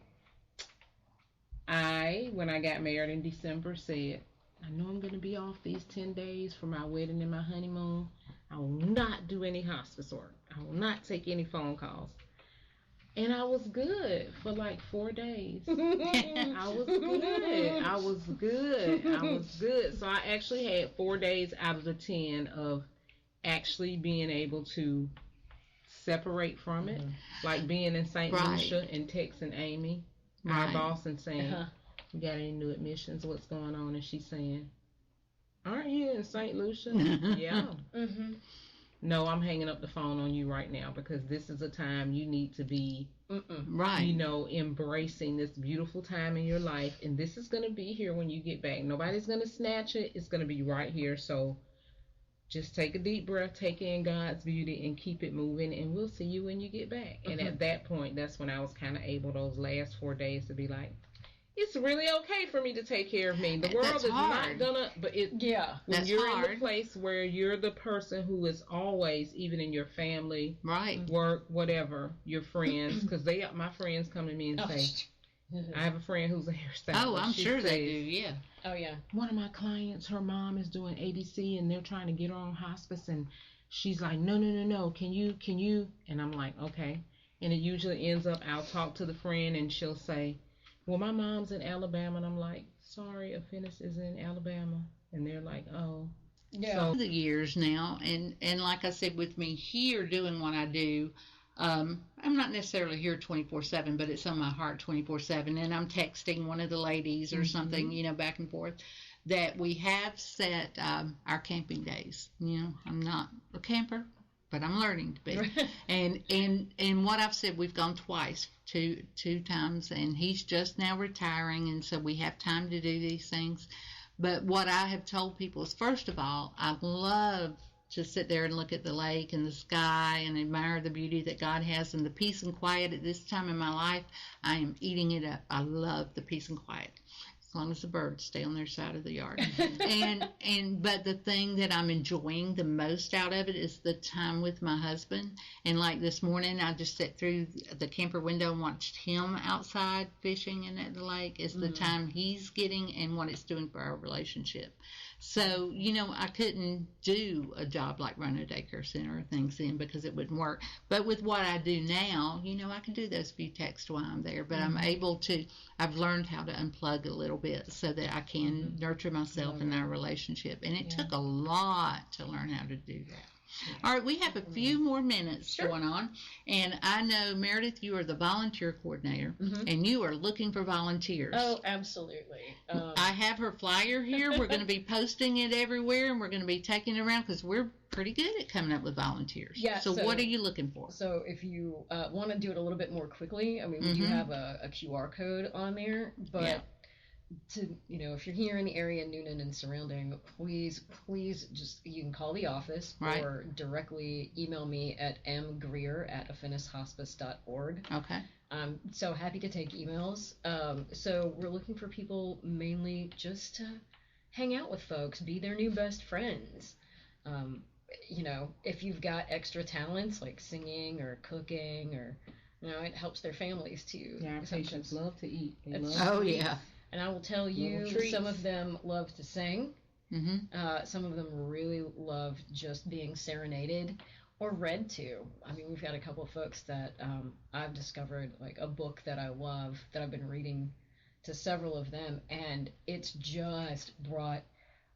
when I got married in December, said, I know I'm going to be off these 10 days for my wedding and my honeymoon. I will not do any hospice work. I will not take any phone calls. And I was good for like 4 days. I was good. So I actually had 4 days out of the 10 of actually being able to separate from it. Like being in St. Lucia and texting Amy, our boss, and saying, you got any new admissions? What's going on? And she's saying, aren't you in St. Lucia? Yeah. No, I'm hanging up the phone on you right now, because this is a time you need to be, embracing this beautiful time in your life. And this is going to be here when you get back. Nobody's going to snatch it. It's going to be right here. So just take a deep breath, take in God's beauty, and keep it moving. And we'll see you when you get back. And at that point, that's when I was kind of able, those last 4 days, to be like, it's really okay for me to take care of me. The world is not gonna, but when you're in the place where you're the person who is always, even in your family, work, whatever, your friends, because my friends come to me and say, I have a friend who's a hairstylist. Oh, I'm sure they do, yeah. Oh, yeah. One of my clients, her mom is doing ABC, and they're trying to get her on hospice, and she's like, no, can you? And I'm like, okay. And it usually ends up, I'll talk to the friend, and she'll say, well, my mom's in Alabama, and I'm like, sorry, Affinis is in Alabama. And they're like, oh. Yeah. So, the years now, and like I said, with me here doing what I do, I'm not necessarily here 24/7, but it's on my heart 24/7, and I'm texting one of the ladies or something, back and forth, that we have set our camping days. I'm not a camper, but I'm learning to be. And what I've said, we've gone twice, two times, and he's just now retiring, and so we have time to do these things. But what I have told people is, first of all, I love to sit there and look at the lake and the sky and admire the beauty that God has and the peace and quiet at this time in my life. I am eating it up. I love the peace and quiet, as long as the birds stay on their side of the yard. But the thing that I'm enjoying the most out of it is the time with my husband. And like this morning, I just sat through the camper window and watched him outside fishing and at the lake. It's the time he's getting and what it's doing for our relationship. So, I couldn't do a job like run a daycare center or things then because it wouldn't work. But with what I do now, I can do those few texts while I'm there. But I'm able to, I've learned how to unplug a little bit so that I can nurture myself in our relationship. And it took a lot to learn how to do that. All right, we have a few more minutes going on, and I know, Meredith, you are the volunteer coordinator, and you are looking for volunteers. Oh, absolutely. I have her flyer here. We're going to be posting it everywhere, and we're going to be taking it around because we're pretty good at coming up with volunteers. Yeah. So what are you looking for? So if you want to do it a little bit more quickly, I mean, we do have a QR code on there, but if you're here in the area, Noonan and surrounding, please just, you can call the office or directly email me at mgreer@affinishospice.org. Okay. I'm so happy to take emails. So we're looking for people mainly just to hang out with folks, be their new best friends. If you've got extra talents like singing or cooking or, it helps their families too. Yeah, our patients love to eat. Yeah. And I will tell you, some of them love to sing. Some of them really love just being serenaded or read to. I mean, we've got a couple of folks that I've discovered, like a book that I love, that I've been reading to several of them, and it's just brought,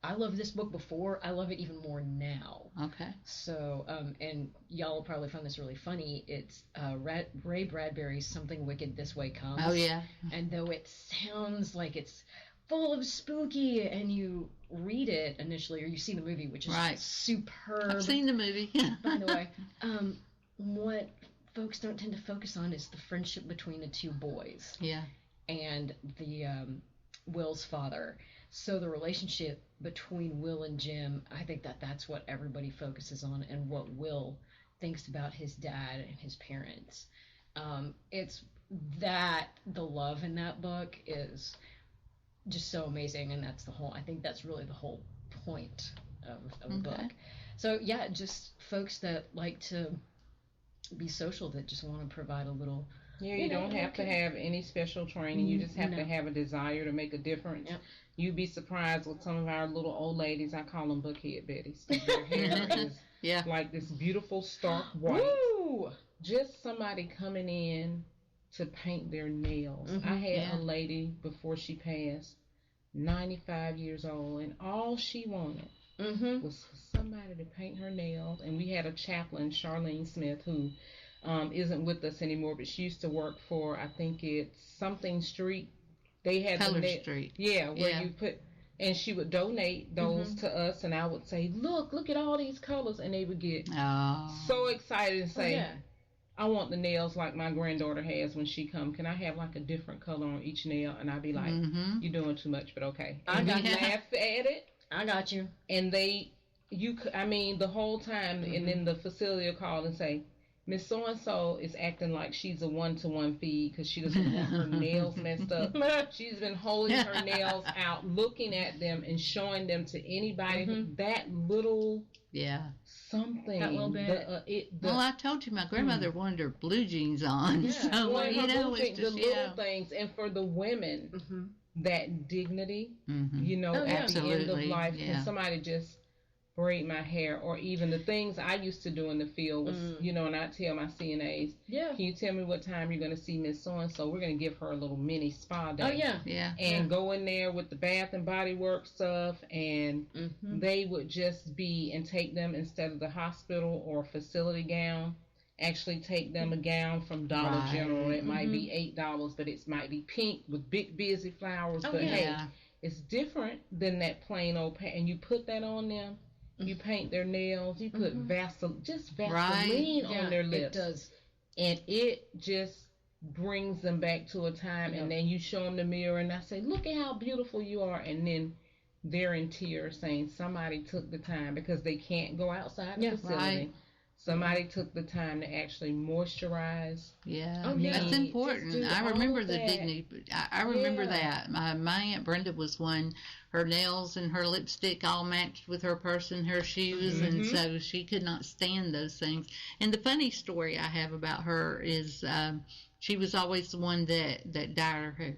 I love this book before, I love it even more now. Okay. So, and y'all will probably find this really funny. It's Ray Bradbury's Something Wicked This Way Comes. Oh, yeah. And though it sounds like it's full of spooky, and you read it initially, or you see the movie, which is superb. I've seen the movie. By the way, what folks don't tend to focus on is the friendship between the two boys. Yeah. And the Will's father. So the relationship between Will and Jim, I think that's what everybody focuses on, and what Will thinks about his dad and his parents. It's that the love in that book is just so amazing, and I think that's really the whole point of the book. So yeah, just folks that like to be social, that just want to provide a little. Yeah, you don't have to have any special training. You just have to have a desire to make a difference. Yep. You'd be surprised with some of our little old ladies. I call them Buckhead Betties. Their hair is like this beautiful stark white. Woo! Just somebody coming in to paint their nails. I had a lady before she passed, 95 years old, and all she wanted was for somebody to paint her nails. And we had a chaplain, Charlene Smith, who isn't with us anymore, but she used to work for, I think it's something street. They had Color Street. Yeah, where you put, and she would donate those to us, and I would say, look at all these colors, and they would get so excited and say, I want the nails like my granddaughter has when she come. Can I have like a different color on each nail? And I'd be like, you're doing too much, but okay. And we laugh at it. I got you. And the whole time, and then the facility will call and say, Miss So-and-so is acting like she's a one-to-one feed because she doesn't want her nails messed up. She's been holding her nails out, looking at them and showing them to anybody. That little something. That little bit. Well, I told you my grandmother wanted her blue jeans on. Yeah. So, it's just, the little things. And for the women, that dignity, at the end of life, when somebody just braid my hair, or even the things I used to do in the field was, and I tell my CNAs, can you tell me what time you're going to see Miss So-and-so? We're going to give her a little mini spa day. And go in there with the Bath and Body Works stuff, and they would just take them, instead of the hospital or facility gown, actually take them a gown from Dollar General. It might be $8, but it might be pink with big busy flowers. Hey, it's different than that plain old and you put that on them. You paint their nails. You put Vaseline on their lips. It does. And it just brings them back to a time. And then you show them the mirror, and I say, look at how beautiful you are. And then they're in tears saying somebody took the time, because they can't go outside the facility. Right. Somebody took the time to actually moisturize. Yeah, me. that's important. Just do I remember all the that. dignity. I remember Yeah. that. My Aunt Brenda was one. Her nails and her lipstick all matched with her purse and her shoes, and so she could not stand those things. And the funny story I have about her is she was always the one that dyed her hair.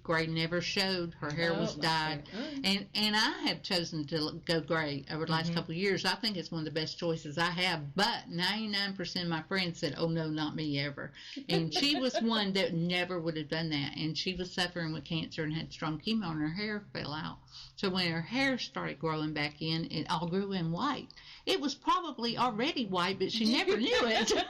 Gray never showed. Her hair was dyed. And I have chosen to go gray over the last couple of years. I think it's one of the best choices I have. But 99% of my friends said, oh, no, not me ever. And she was one that never would have done that. And she was suffering with cancer and had strong chemo, and her hair fell out. So when her hair started growing back in, it all grew in white. It was probably already white, but she never knew it.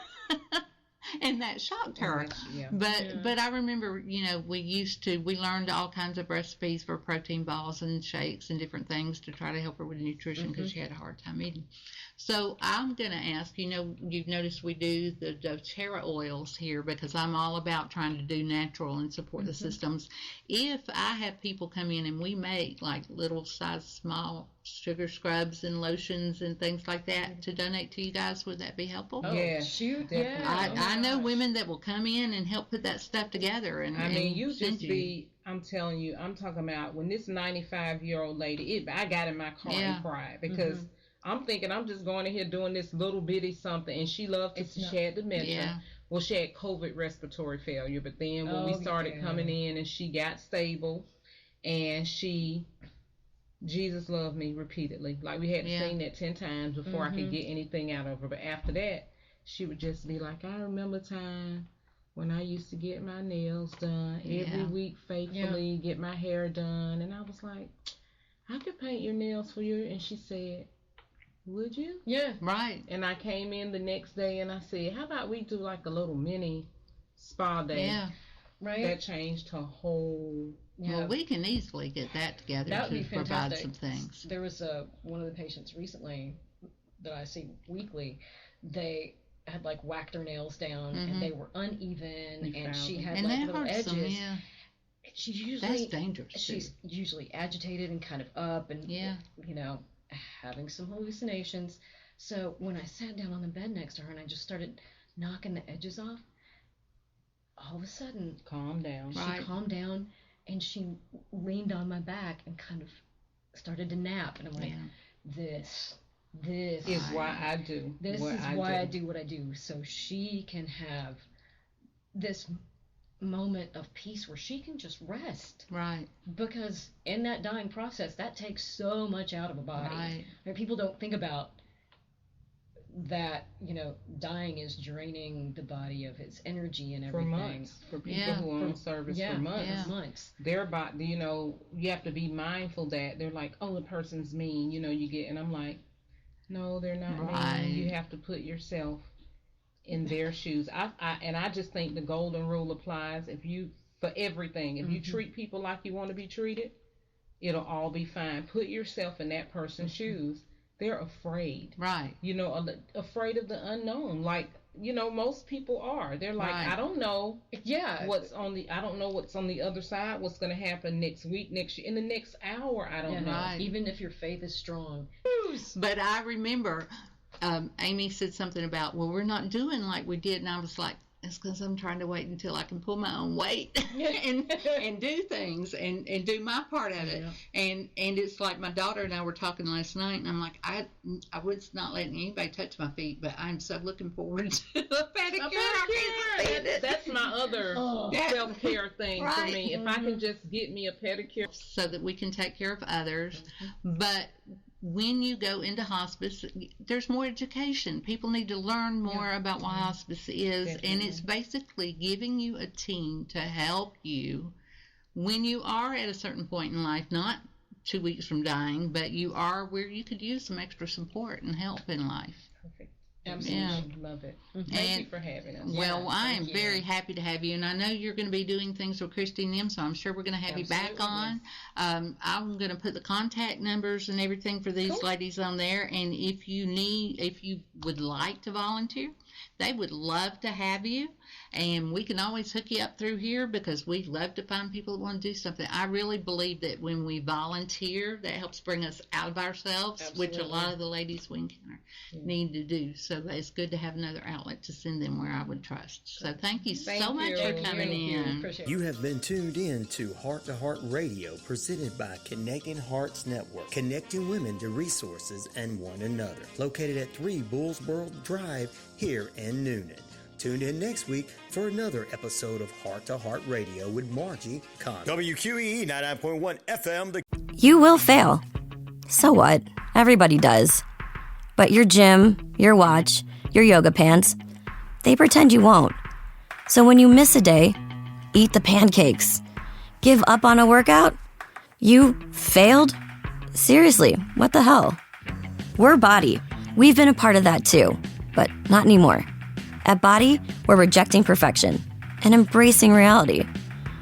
And that shocked her. Yeah. But I remember, we learned all kinds of recipes for protein balls and shakes and different things to try to help her with nutrition because she had a hard time eating. So I'm going to ask, you've noticed we do the doTERRA oils here because I'm all about trying to do natural and support the systems. If I have people come in and we make like little size small sugar scrubs and lotions and things like that to donate to you guys, would that be helpful? Oh, yeah, shoot, definitely. I know women that will come in and help put that stuff together. And I'm telling you, I'm talking about when this 95-year-old lady, I got in my car and cried because I'm thinking I'm just going in here doing this little bitty something, and she loved to, she had dementia. Yeah. Well, she had COVID respiratory failure, but then when we started coming in and she got stable, and Jesus loved me repeatedly. Like we had to sing that 10 times before I could get anything out of her. But after that, she would just be like, I remember time when I used to get my nails done every week faithfully, get my hair done. And I was like, I could paint your nails for you. And she said, would you? Yeah. Right. And I came in the next day and I said, how about we do like a little mini spa day? Yeah. Right. That changed her whole... Yeah. Well, we can easily get that together That would to be provide fantastic. some things. There was one of the patients recently that I see weekly. They had like whacked their nails down and they were uneven, and she had And like that little hurts edges. them, yeah. She's usually That's dangerous. She's usually agitated and kind of up and having some hallucinations. So when I sat down on the bed next to her and I just started knocking the edges off, all of a sudden Calm down. she calmed down and she leaned on my back and kind of started to nap. And I'm like, this is why I do. This is why I do what I do. So she can have this moment of peace where she can just rest. Right. Because in that dying process, that takes so much out of a body. Right. Like, people don't think about that, dying is draining the body of its energy and everything. For months. For people who are on service for months. For months. Their body, you have to be mindful that they're like, oh, the person's mean, you get, and I'm like, no, they're not mean. You have to put yourself in their shoes. I just think the golden rule applies for everything. If you treat people like you want to be treated, it'll all be fine. Put yourself in that person's shoes. They're afraid. Right. Afraid of the unknown. Like, most people are. They're like, I don't know I don't know what's on the other side, what's going to happen next week, next year, in the next hour, I don't know. Right. Even if your faith is strong. But I remember Amy said something about, well, we're not doing like we did, and I was like, it's because I'm trying to wait until I can pull my own weight and do things and do my part of it. Yeah. And it's like my daughter and I were talking last night, and I'm like, I was not letting anybody touch my feet, but I'm so looking forward to a pedicure. I can't stand it. That's my other self-care thing for me. If I can just get me a pedicure. So that we can take care of others. But when you go into hospice, there's more education. People need to learn more about what hospice is. Definitely. And it's basically giving you a team to help you when you are at a certain point in life, not 2 weeks from dying, but you are where you could use some extra support and help in life. Perfect. Absolutely. Yeah. Love it. Thank you for having us. Well, I am very happy to have you, and I know you're going to be doing things with Christy and them, so I'm sure we're going to have you back on. I'm going to put the contact numbers and everything for these ladies on there, and if you would like to volunteer, They would love to have you, and we can always hook you up through here because we love to find people that want to do something. I really believe that when we volunteer, that helps bring us out of ourselves, Absolutely. which a lot of the ladies we encounter need to do. So it's good to have another outlet to send them where I would trust. So thank you so much for coming in. Appreciate You have been tuned in to Heart to Heart Radio, presented by Connecting Hearts Network, connecting women to resources and one another. Located at 3 Bullsboro Drive here in Noonan. Tune in next week for another episode of Heart to Heart Radio with Margie Conway. WQEE 99.1 FM. You will fail. So what? Everybody does. But your gym, your watch, your yoga pants, they pretend you won't. So when you miss a day, eat the pancakes. Give up on a workout? You failed? Seriously, what the hell? We're Body. We've been a part of that too, but not anymore. At Body, we're rejecting perfection and embracing reality.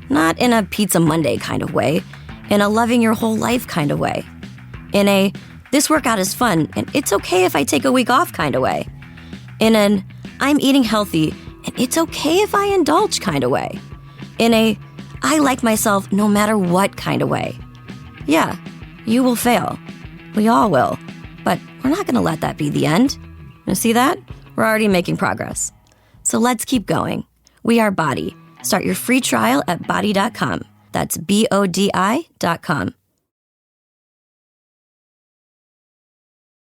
Not in a Pizza Monday kind of way, in a loving your whole life kind of way. In a, this workout is fun and it's okay if I take a week off kind of way. In an, I'm eating healthy and it's okay if I indulge kind of way. In a, I like myself no matter what kind of way. Yeah, you will fail. We all will. But we're not going to let that be the end. You see that? We're already making progress. So let's keep going. We are Body. Start your free trial at body.com. That's BODI.com.